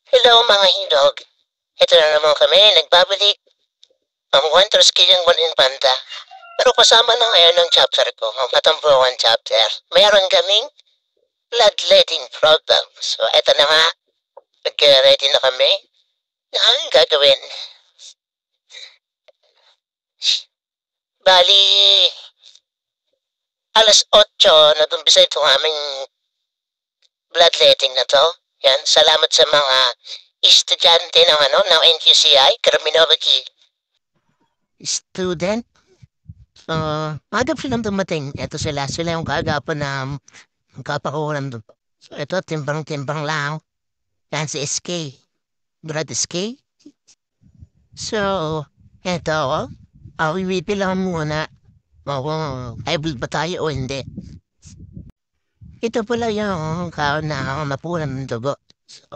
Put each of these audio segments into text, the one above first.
Hello mga hidog. Ito na naman kami, nagbabalik. Ang Wonders Kiyang Infanta. Pero kasama na ngayon ng chapter ko, ang Patambuan chapter. Meron kaming bloodletting program. So ito na nga, nag-ready na kami. Ang gagawin. Bali, alas 8 nag-umpisa itong aming bloodletting na to. Yan, salamat sa mga estudyante ng NQCI, Criminology student. Agap silang dumating. Ito sila yung kaagapan na kapakulan doon. So, ito, timbang-timbang lang. Yan si SK. Brad SK. So, ito, iwipi lang muna. Kung hybrid ba tayo o hindi. Ito pala yung na napunan ng dugo. So,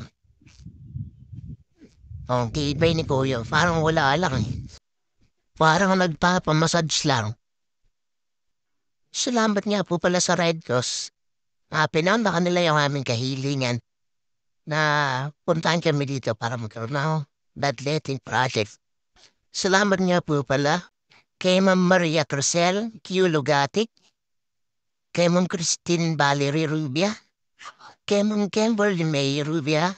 tibay ni Kuya. Parang wala lang eh. Parang nagpapamassage lang. Salamat nga po pala sa Red Cross. Pinanda nila yung aming kahilingan na puntahan kami dito para magkaroon ng bloodletting project. Salamat nga po pala kay Ma'am Maria Crusel Q. Lugatic, kay Ma'am Christine Valerie Rubia, kay Ma'am Kimberly May Rubia,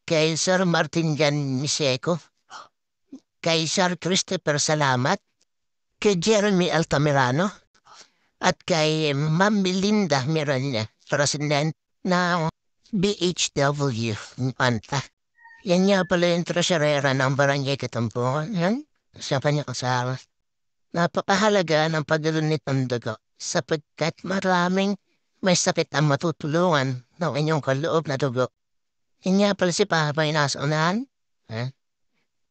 kay Sir Martin Jan Miseco, kay Sir Christopher Salamat, kay Jeremy Altamirano, at kay Ma'am Melinda Miranda, President ng BHW Infanta. Yan nga pala yung tresurera ng Barangay Katampungan. Yan, sa kanya kasama. Napakahalaga ng pagdunit ng dugo sapagkat maraming may sakit ang matutulungan ng inyong kaloob na dugo. Yan nga pala si Papa yung nasa unahan.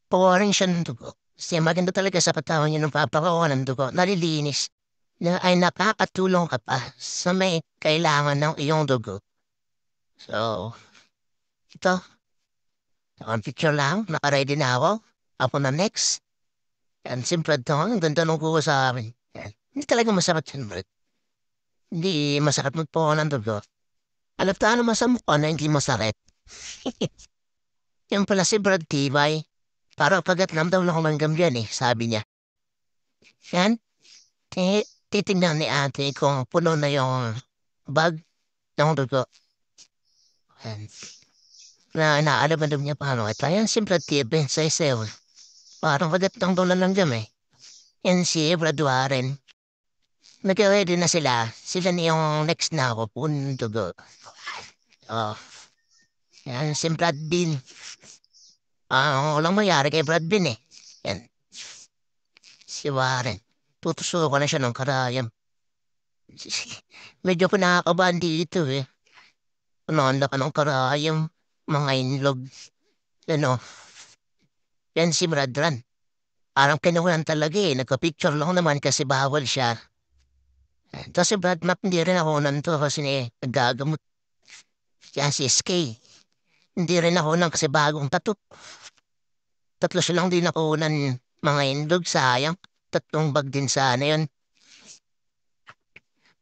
Pawarin siya ng dugo. Kasi maganda talaga sa katawan niya ng papakawan ng dugo. Nalilinis na ay nakakatulong ka pa sa may kailangan ng iyong dugo. So, ito. Ang picture lang, nakaready na ako. Ako na next. Yan, simple ito. Ang ganda nung kuha sa amin. Yan. Hindi talaga masakit yun, Brad. Hindi masakit magpawa ng dugo. Alam ta ano masamukha na hindi masakit. Yan pala si Brad Tibay. Para pagatlam daw lang ako ng gamyan eh, sabi niya. Yan. Titignan ni ate kung puno na yung bag ng dugo. Yan. Na inaalaman daw niya paano. Ito yan, simple tipe sa isaw. Parang pagatlang daw lang dyan eh. Yan si Brad Warren. Nag-ready na sila. Sila na yung next na ako, puno ng dugo. Oh. Yan, si Brad Bean. Walang mayari kay Brad Bean eh. Yan. Si Warren. Tutusukan na siya ng karayam. Medyo po nakakabahan dito eh. Pananda ka ng karayam. Mga inlog. Ano. Yan si Bradran. Parang kinukulan talaga eh. Nagka-picture lang naman kasi bawal siya. Tapos si Brad Map hindi rin ako nanto kasi nagagamot. Yan si SK. Hindi rin ako nang kasi bagong tattoo. Tatlo silang din ako ng mga inlog. Sayang. Tatlong bag din sana yun.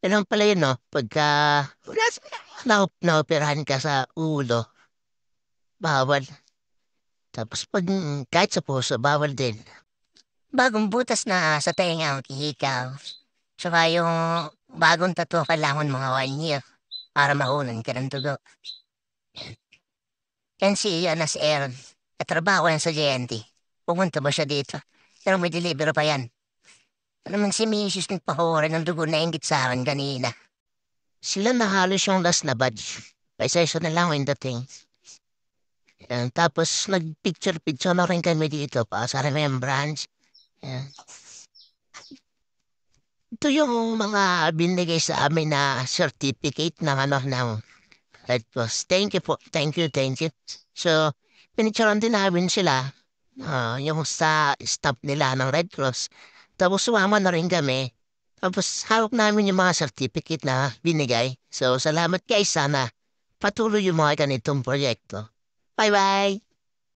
Ganun pala yun, no? Pagka naoperahan ka sa ulo, bawal. Tapos kahit sa puso, bawal din. Bagong butas na sa tenga ang kihikaw. Saka yung bagong tattoo kailangan mga 1 year para mahunan ka ng dugo. Yan si si Aaron. Katrabaho yan sa JNT. Pumunta ba siya dito? Pero may deliver pa yan. Naman si Mrs. nagpakuha ng dugo na inggit sa akin kanina. Sila na halos yung last na badge. Kaysa isa na lang yung dating. Yan, tapos nag-picture-picture na rin kami dito pa sa remembrance. Yan. Ito yung mga binigay sa amin na certificate ng ng Red Cross. Thank you po. Thank you. So, pinicturean din namin sila. Yung sa staff nila ng Red Cross. Tapos sumama na rin kami. Tapos hawak namin yung mga certificate na binigay. So salamat guys, sana patuloy yung mga ganitong proyekto. Bye-bye!